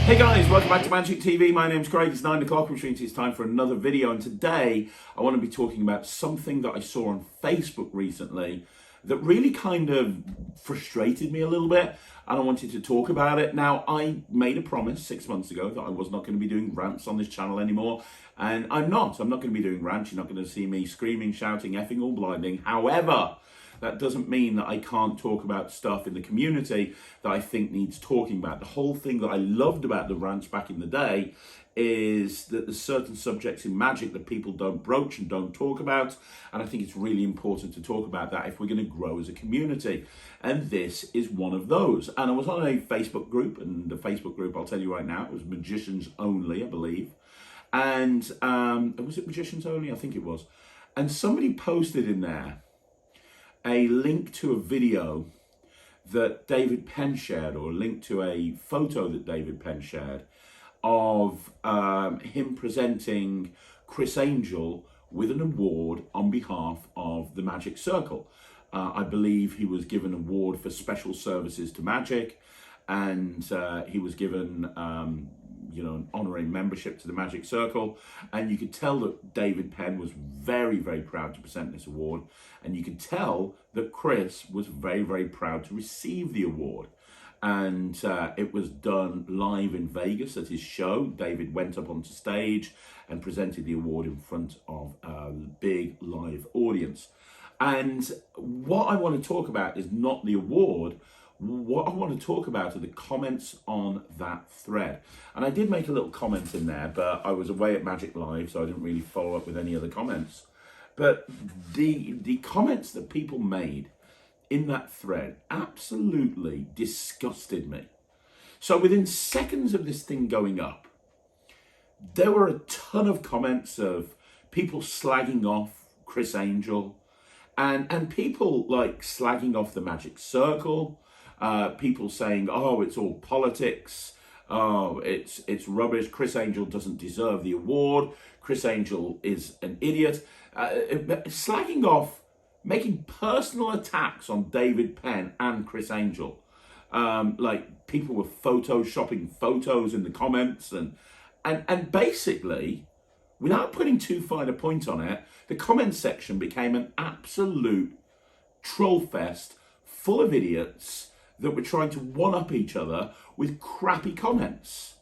Hey guys, welcome back to Magic TV. My name's Craig. It's 9 o'clock, which means it's time for another video. And today I want to be talking about something that I saw on Facebook recently that really kind of frustrated me a little bit, and I wanted to talk about it. Now, I made a promise 6 months ago that I was not going to be doing rants on this channel anymore, and I'm not going to be doing rants. You're not going to see me screaming, shouting, effing or blinding. However, that doesn't mean that I can't talk about stuff in the community that I think needs talking about. The whole thing that I loved about the rants back in the day is that there's certain subjects in Magic that people don't broach and don't talk about, and I think it's really important to talk about that if we're going to grow as a community, and this is one of those. And I was on a Facebook group, and the Facebook group, I'll tell you right now, it was Magicians Only, I believe, and was it Magicians Only? I think it was. And somebody posted in there a link to a video that David Penn shared, or a link to a photo that David Penn shared of him presenting Criss Angel with an award on behalf of the Magic Circle. I believe he was given an award for special services to Magic, and he was given an honorary membership to the Magic Circle, and you could tell that David Penn was very, very proud to present this award, and you could tell that Criss was very, very proud to receive the award. And it was done live in Vegas at his show. David went up onto stage and presented the award in front of a big live audience. And what I want to talk about is not the award. What I want to talk about are the comments on that thread. And I did make a little comment in there, but I was away at Magic Live, so I didn't really follow up with any other comments. But the comments that people made in that thread absolutely disgusted me. So within seconds of this thing going up, there were a ton of comments of people slagging off Criss Angel, and people like slagging off the Magic Circle, people saying, oh, it's all politics, oh, it's rubbish, Criss Angel doesn't deserve the award, Criss Angel is an idiot, slagging off, making personal attacks on David Penn and Criss Angel. Like people were photoshopping photos in the comments, and basically, without putting too fine a point on it, the comment section became an absolute troll fest full of idiots that were trying to one-up each other with crappy comments.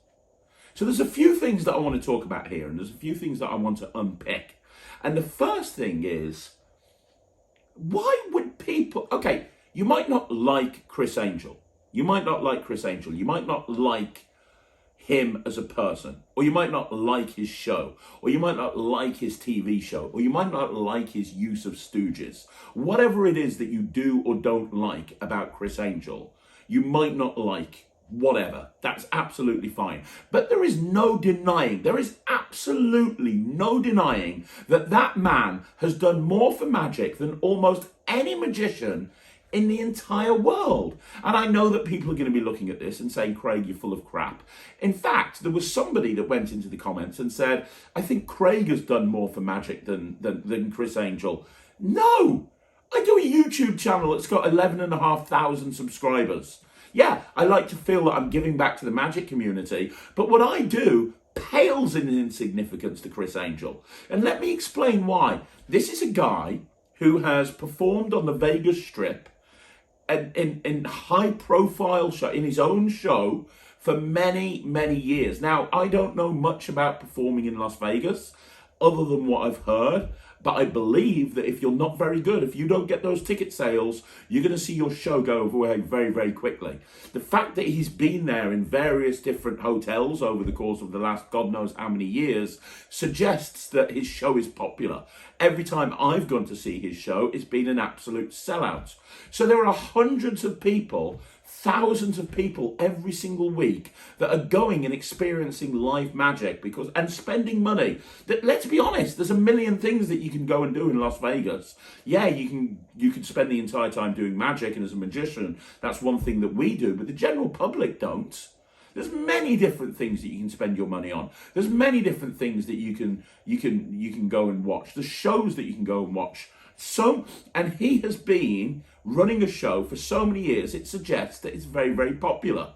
So there's a few things that I want to talk about here, and there's a few things that I want to unpick. And the first thing is, why would people... Okay, you might not like Criss Angel. You might not like Criss Angel. You might not like him as a person, or you might not like his show, or you might not like his TV show, or you might not like his use of Stooges. Whatever it is that you do or don't like about Criss Angel, you might not like. Whatever, that's absolutely fine. But there is no denying, there is absolutely no denying that that man has done more for Magic than almost any magician in the entire world. And I know that people are going to be looking at this and saying, Craig, you're full of crap. In fact, there was somebody that went into the comments and said, I think Craig has done more for Magic than Criss Angel. No! I do a YouTube channel that's got 11,500 subscribers. Yeah, I like to feel that I'm giving back to the Magic community, but what I do pales in insignificance to Criss Angel. And let me explain why. This is a guy who has performed on the Vegas Strip and in high-profile show, in his own show, for many, many years. Now, I don't know much about performing in Las Vegas, other than what I've heard, but I believe that if you're not very good, if you don't get those ticket sales, you're going to see your show go away very, very quickly. The fact that he's been there in various different hotels over the course of the last God knows how many years suggests that his show is popular. Every time I've gone to see his show, it's been an absolute sellout. So there are hundreds of people, thousands of people every single week that are going and experiencing live Magic and spending money. That, let's be honest, there's a million things that you can go and do in Las Vegas. Yeah, you can spend the entire time doing Magic, and as a magician, that's one thing that we do, but the general public don't. There's many different things that you can spend your money on. There's many different things that you can go and watch. There's shows that you can go and watch. And he has been running a show for so many years, it suggests that it's very, very popular.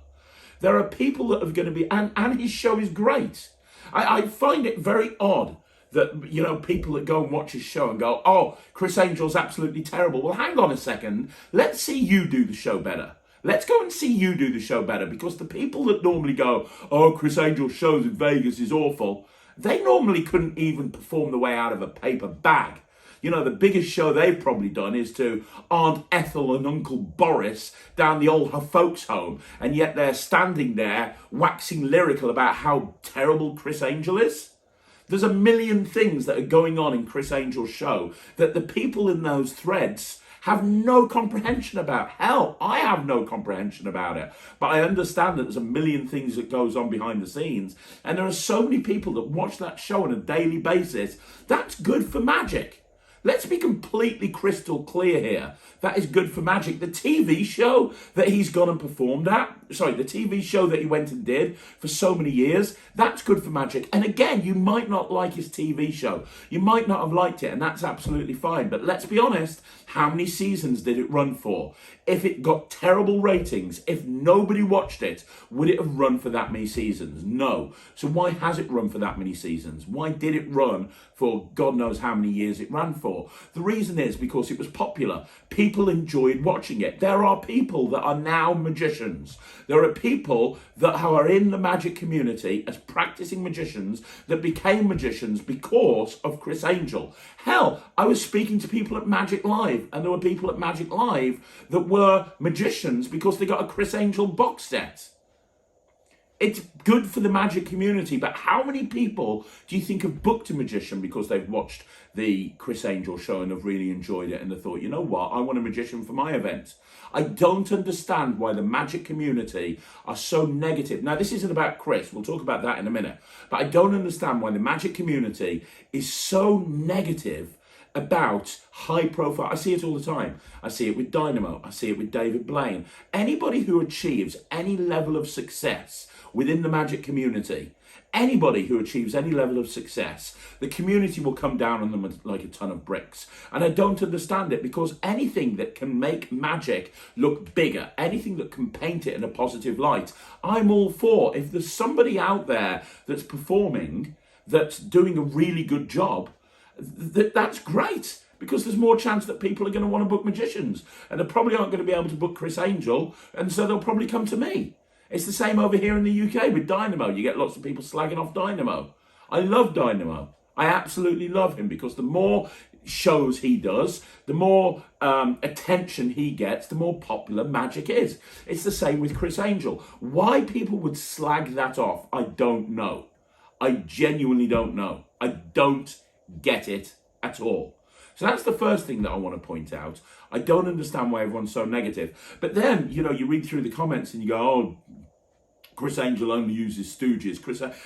There are people that are going to be, and his show is great. I find it very odd that, you know, people that go and watch his show and go, oh, Criss Angel's absolutely terrible. Well, hang on a second. Let's see you do the show better. Let's go and see you do the show better, because the people that normally go, oh, Criss Angel's shows in Vegas is awful, they normally couldn't even perform the way out of a paper bag. You know, the biggest show they've probably done is to Aunt Ethel and Uncle Boris down the old folks' home, and yet they're standing there waxing lyrical about how terrible Criss Angel is. There's a million things that are going on in Criss Angel's show that the people in those threads have no comprehension about. Hell, I have no comprehension about it. But I understand that there's a million things that goes on behind the scenes. And there are so many people that watch that show on a daily basis. That's good for magic. Let's be completely crystal clear here. That is good for magic. The TV show that he's gone and performed at, the TV show that he went and did for so many years, that's good for magic. And again, you might not like his TV show. You might not have liked it, and that's absolutely fine. But let's be honest, how many seasons did it run for? If it got terrible ratings, if nobody watched it, would it have run for that many seasons? No. So why has it run for that many seasons? Why did it run for God knows how many years it ran for? The reason is because it was popular. People enjoyed watching it. There are people that are now magicians. There are people that are in the magic community as practicing magicians that became magicians because of Criss Angel. Hell, I was speaking to people at Magic Live, and there were people at Magic Live that were magicians because they got a Criss Angel box set. It's good for the magic community, but how many people do you think have booked a magician because they've watched the Criss Angel show and have really enjoyed it and have thought, you know what, I want a magician for my event? I don't understand why the magic community are so negative. Now, this isn't about Criss. We'll talk about that in a minute. But I don't understand why the magic community is so negative about high profile. I see it all the time. I see it with Dynamo. I see it with David Blaine. Anybody who achieves any level of success within the magic community, anybody who achieves any level of success, the community will come down on them like a ton of bricks. And I don't understand it, because anything that can make magic look bigger, anything that can paint it in a positive light, I'm all for. If there's somebody out there that's performing, that's doing a really good job, that's great, because there's more chance that people are going to want to book magicians, and they probably aren't going to be able to book Criss Angel, and so they'll probably come to me. It's the same over here in the UK with Dynamo. You get lots of people slagging off Dynamo. I love Dynamo. I absolutely love him, because the more shows he does, the more attention he gets, the more popular magic is. It's the same with Criss Angel. Why people would slag that off, I don't know. I genuinely don't know. I don't get it at all. So that's the first thing that I want to point out. I don't understand why everyone's so negative. But then, you know, you read through the comments and you go, oh, Criss Angel only uses Stooges.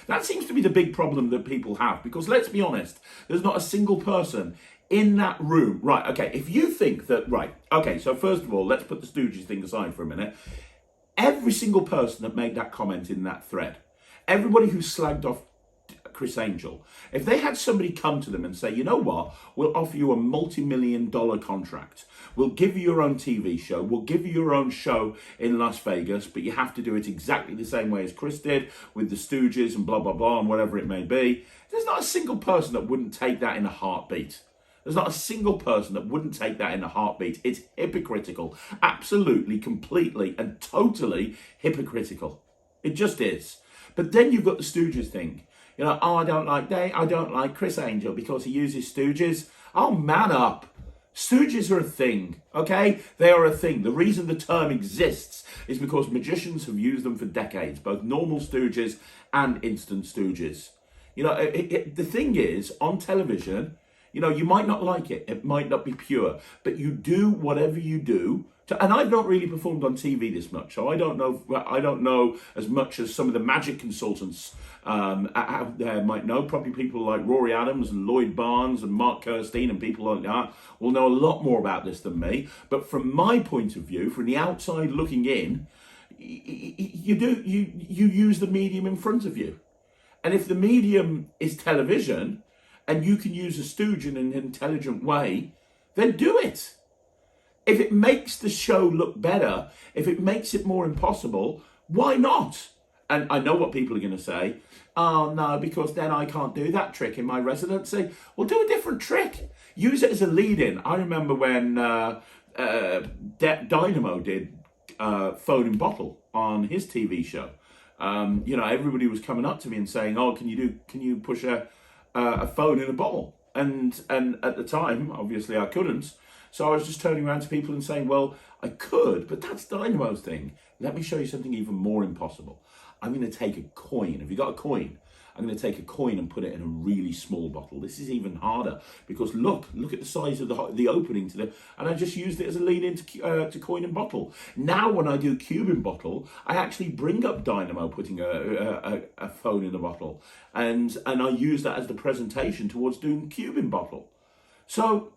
That seems to be the big problem that people have, because let's be honest, there's not a single person in that room. Right, okay, if you think that, right, okay, so first of all, let's put the Stooges thing aside for a minute. Every single person that made that comment in that thread, everybody who slagged off Criss Angel, if they had somebody come to them and say, you know what, we'll offer you a multi-million-dollar contract, we'll give you your own TV show, we'll give you your own show in Las Vegas, but you have to do it exactly the same way as Criss did with the Stooges and blah, blah, blah, and whatever it may be, there's not a single person that wouldn't take that in a heartbeat. There's not a single person that wouldn't take that in a heartbeat. It's hypocritical. Absolutely, completely, and totally hypocritical. It just is. But then you've got the Stooges thing. You know, oh, I don't like Criss Angel because he uses Stooges. Oh, man up. Stooges are a thing, okay? They are a thing. The reason the term exists is because magicians have used them for decades, both normal Stooges and instant Stooges. You know, the thing is, on television, you know, you might not like it. It might not be pure, but you do whatever you do. And I've not really performed on TV this much, so I don't know as much as some of the magic consultants out there might know. Probably people like Rory Adams and Lloyd Barnes and Mark Kirstein and people like that will know a lot more about this than me. But from my point of view, from the outside looking in, you use the medium in front of you. And if the medium is television and you can use a stooge in an intelligent way, then do it. If it makes the show look better, if it makes it more impossible, Why not? And I know what people are going to say. Oh, no, because then I can't do that trick in my residency. Well, do a different trick. Use it as a lead-in. I remember when Dynamo did Phone in Bottle on his TV show. Everybody was coming up to me and saying, "Oh, can you push a phone in a bottle?" And at the time, obviously, I couldn't. So I was just turning around to people and saying, "Well, I could, but that's Dynamo's thing. Let me show you something even more impossible. I'm going to take a coin. Have you got a coin? I'm going to take a coin and put it in a really small bottle. This is even harder because look at the size of the opening to and I just used it as a lead-in to coin and bottle. Now when I do cube in bottle, I actually bring up Dynamo putting a phone in a bottle, and I use that as the presentation towards doing cube in bottle. So,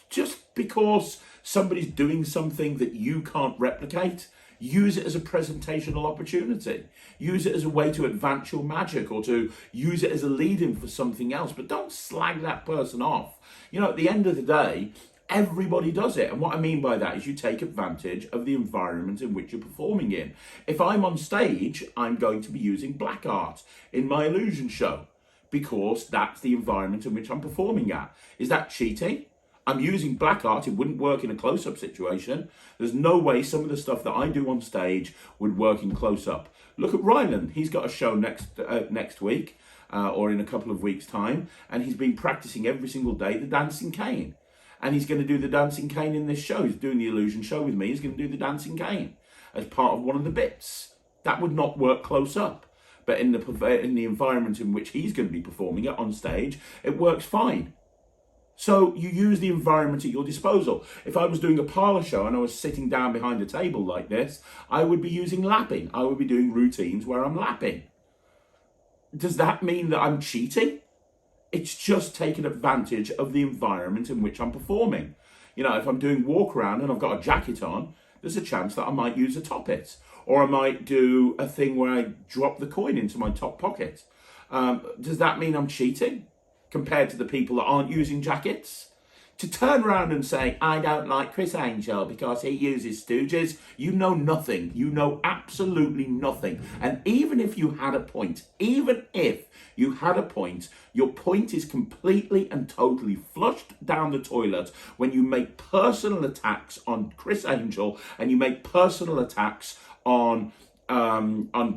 just because somebody's doing something that you can't replicate, use it as a presentational opportunity. Use it as a way to advance your magic or to use it as a lead-in for something else. But don't slag that person off. At the end of the day, everybody does it. And what I mean by that is you take advantage of the environment in which you're performing in. If I'm on stage, I'm going to be using black art in my illusion show because that's the environment in which I'm performing at. Is that cheating? I'm using black art. It wouldn't work in a close-up situation. There's no way some of the stuff that I do on stage would work in close-up. Look at Ryland. He's got a show next week or in a couple of weeks' time, and he's been practicing every single day the dancing cane. And he's going to do the dancing cane in this show. He's doing the illusion show with me. He's going to do the dancing cane as part of one of the bits. That would not work close-up. But in the environment in which he's going to be performing it on stage, it works fine. So you use the environment at your disposal. If I was doing a parlour show and I was sitting down behind a table like this, I would be using lapping. I would be doing routines where I'm lapping. Does that mean that I'm cheating? It's just taking advantage of the environment in which I'm performing. If I'm doing walk around and I've got a jacket on, there's a chance that I might use a top it. Or I might do a thing where I drop the coin into my top pocket. Does that mean I'm cheating compared to the people that aren't using jackets? To turn around and say, I don't like Criss Angel because he uses Stooges, you know nothing. You know absolutely nothing. And even if you had a point, your point is completely and totally flushed down the toilet when you make personal attacks on Criss Angel and you make personal attacks on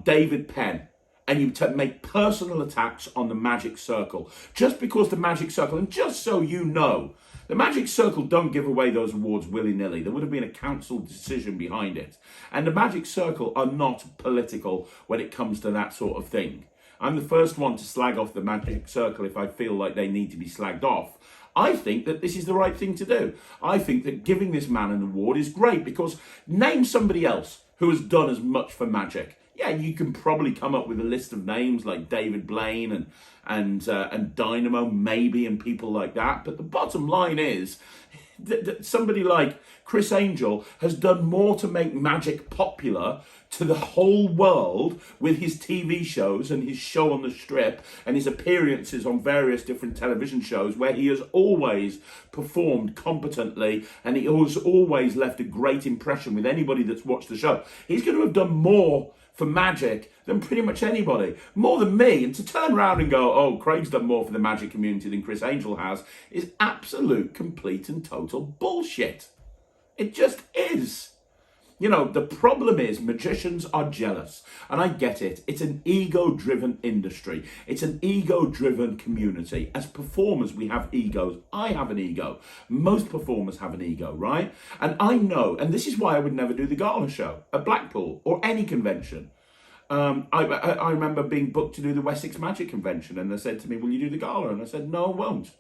David Penn. And you make personal attacks on the Magic Circle. Just because the Magic Circle, and just so you know, the Magic Circle don't give away those awards willy-nilly. There would have been a council decision behind it. And the Magic Circle are not political when it comes to that sort of thing. I'm the first one to slag off the Magic Circle if I feel like they need to be slagged off. I think that this is the right thing to do. I think that giving this man an award is great because name somebody else who has done as much for Magic. Yeah, you can probably come up with a list of names like David Blaine and Dynamo maybe and people like that. But the bottom line is that somebody like Criss Angel has done more to make Magic popular to the whole world with his TV shows and his show on the strip and his appearances on various different television shows where he has always performed competently and he has always left a great impression with anybody that's watched the show. He's going to have done more for Magic than pretty much anybody, more than me. And to turn around and go, oh, Craig's done more for the Magic community than Criss Angel has, is absolute, complete and total bullshit. It just is. The problem is magicians are jealous, and I get it. It's an ego-driven industry. It's an ego-driven community. As performers, we have egos. I have an ego. Most performers have an ego, right? And I know, and this is why I would never do the gala show at Blackpool or any convention. I remember being booked to do the Wessex Magic Convention, and they said to me, will you do the gala? And I said, no, I won't.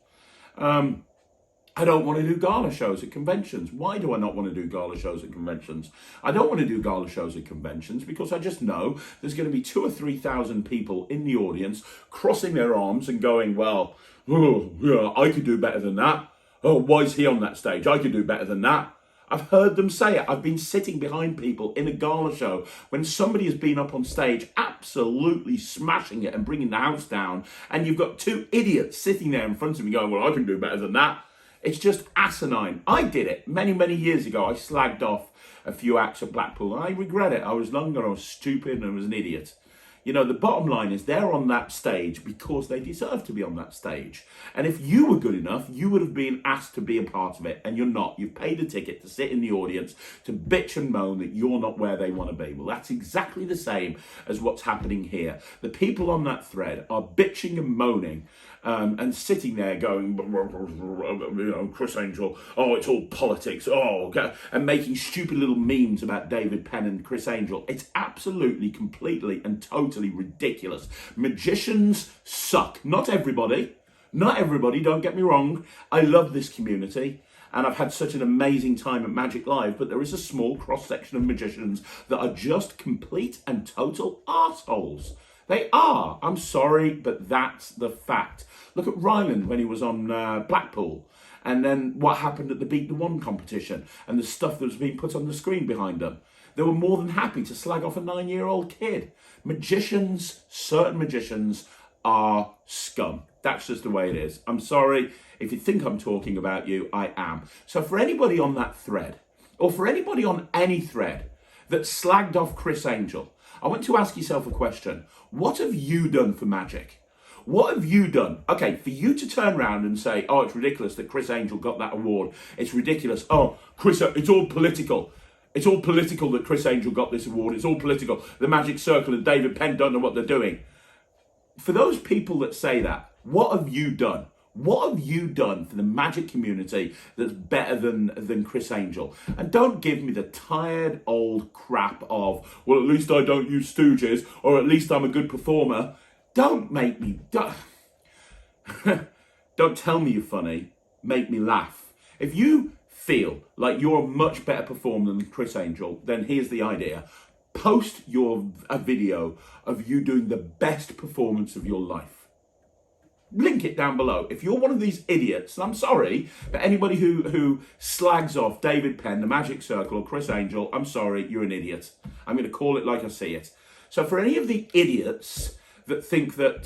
I don't want to do gala shows at conventions. Why do I not want to do gala shows at conventions? I don't want to do gala shows at conventions because I just know there's going to be 2,000 or 3,000 people in the audience crossing their arms and going, well, oh, yeah, I could do better than that. Oh, why is he on that stage? I could do better than that. I've heard them say it. I've been sitting behind people in a gala show when somebody has been up on stage absolutely smashing it and bringing the house down, and you've got two idiots sitting there in front of me going, well, I can do better than that. It's just asinine. I did it many, many years ago. I slagged off a few acts at Blackpool, and I regret it. I was younger, I was stupid, and I was an idiot. You know, the bottom line is they're on that stage because they deserve to be on that stage. And if you were good enough, you would have been asked to be a part of it, and you're not. You've paid a ticket to sit in the audience, to bitch and moan that you're not where they want to be. Well, that's exactly the same as what's happening here. The people on that thread are bitching and moaning and sitting there going, you know, Criss Angel, oh, it's all politics, oh, and making stupid little memes about David Penn and Criss Angel. It's absolutely, completely and totally ridiculous. Magicians suck. Not everybody, don't get me wrong. I love this community. And I've had such an amazing time at Magic Live, but there is a small cross-section of magicians that are just complete and total arseholes. They are. I'm sorry, but that's the fact. Look at Ryland when he was on Blackpool, and then what happened at the Beat the One competition, and the stuff that was being put on the screen behind them. They were more than happy to slag off a 9-year-old kid. Magicians, certain magicians, are scum. That's just the way it is. I'm sorry. If you think I'm talking about you, I am. So for anybody on that thread, or for anybody on any thread that slagged off Criss Angel, I want to ask yourself a question. What have you done for magic? What have you done? Okay, for you to turn around and say, oh, it's ridiculous that Criss Angel got that award. It's ridiculous. Oh, Chris, it's all political. It's all political that Criss Angel got this award. It's all political. The Magic Circle and David Penn don't know what they're doing. For those people that say that, what have you done? What have you done for the magic community that's better than Criss Angel? And don't give me the tired old crap of, well, at least I don't use Stooges, or at least I'm a good performer. Don't make me, don't tell me you're funny, make me laugh. If you feel like you're a much better performer than Criss Angel, then here's the idea. Post a video of you doing the best performance of your life. Link it down below. If you're one of these idiots, and I'm sorry, but anybody who slags off David Penn, the Magic Circle, or Criss Angel, I'm sorry, you're an idiot. I'm going to call it like I see it. So for any of the idiots that think that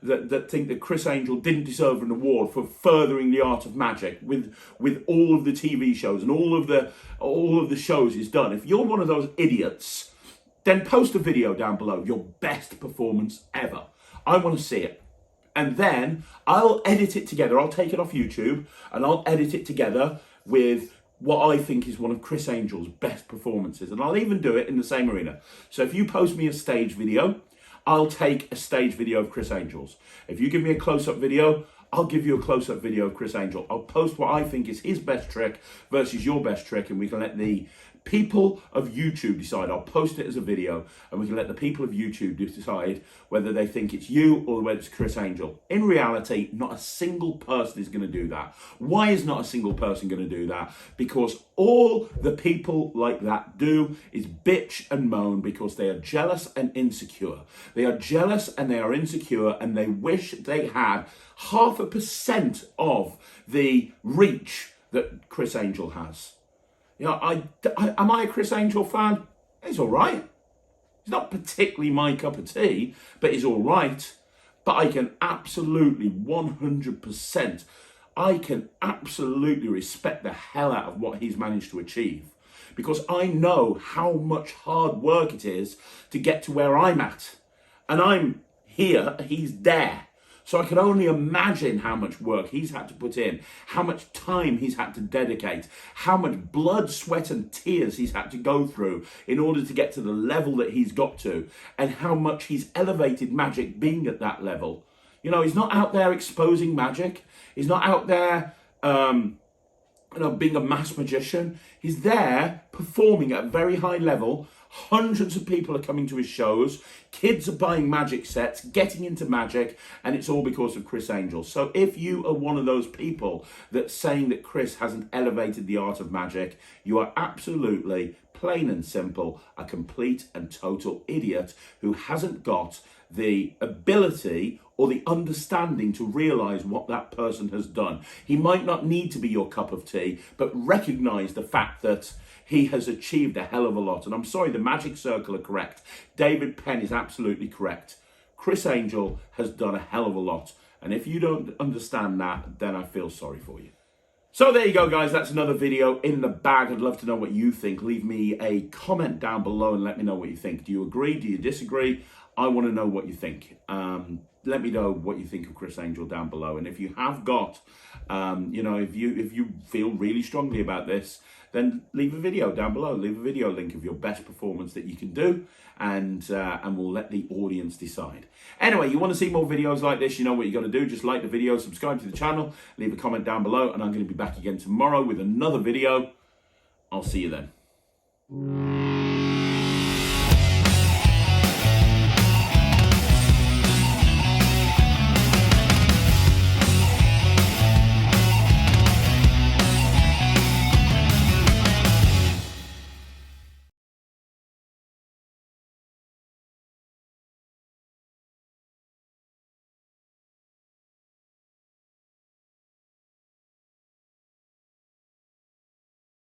that Criss Angel didn't deserve an award for furthering the art of magic with all of the TV shows and all of the shows he's done, if you're one of those idiots, then post a video down below, your best performance ever. I want to see it. And then I'll edit it together. I'll take it off YouTube and I'll edit it together with what I think is one of Criss Angel's best performances. And I'll even do it in the same arena. So if you post me a stage video, I'll take a stage video of Criss Angel's. If you give me a close-up video, I'll give you a close-up video of Criss Angel. I'll post what I think is his best trick versus your best trick, and we can let the people of YouTube decide. I'll post it as a video, and we can let the people of YouTube decide whether they think it's you or whether it's Criss Angel. In reality, not a single person is going to do that. Why is not a single person going to do that? Because all the people like that do is bitch and moan because they are jealous and insecure. They are jealous and they are insecure, and they wish they had 0.5% of the reach that Criss Angel has. You know, am I a Criss Angel fan? He's all right. He's not particularly my cup of tea, but he's all right. But I can absolutely 100%, I can absolutely respect the hell out of what he's managed to achieve, because I know how much hard work it is to get to where I'm at. And I'm here, he's there. So I can only imagine how much work he's had to put in, how much time he's had to dedicate, how much blood, sweat and tears he's had to go through in order to get to the level that he's got to, and how much he's elevated magic being at that level. You know, he's not out there exposing magic. He's not out there being a mass magician. He's there performing at a very high level. Hundreds of people are coming to his shows. Kids are buying magic sets, getting into magic, and it's all because of Criss Angel. So if you are one of those people that's saying that Criss hasn't elevated the art of magic, you are absolutely, plain and simple, a complete and total idiot who hasn't got the ability or the understanding to realise what that person has done. He might not need to be your cup of tea, but recognise the fact that he has achieved a hell of a lot. And I'm sorry, the Magic Circle are correct. David Penn is absolutely correct. Criss Angel has done a hell of a lot. And if you don't understand that, then I feel sorry for you. So there you go, guys. That's another video in the bag. I'd love to know what you think. Leave me a comment down below and let me know what you think. Do you agree? Do you disagree? I want to know what you think. Let me know what you think of Criss Angel down below. And if you have got, if you feel really strongly about this, then leave a video down below. Leave a video link of your best performance that you can do, and we'll let the audience decide. Anyway, you want to see more videos like this, you know what you got to do. Just like the video, subscribe to the channel, leave a comment down below, and I'm going to be back again tomorrow with another video. I'll see you then.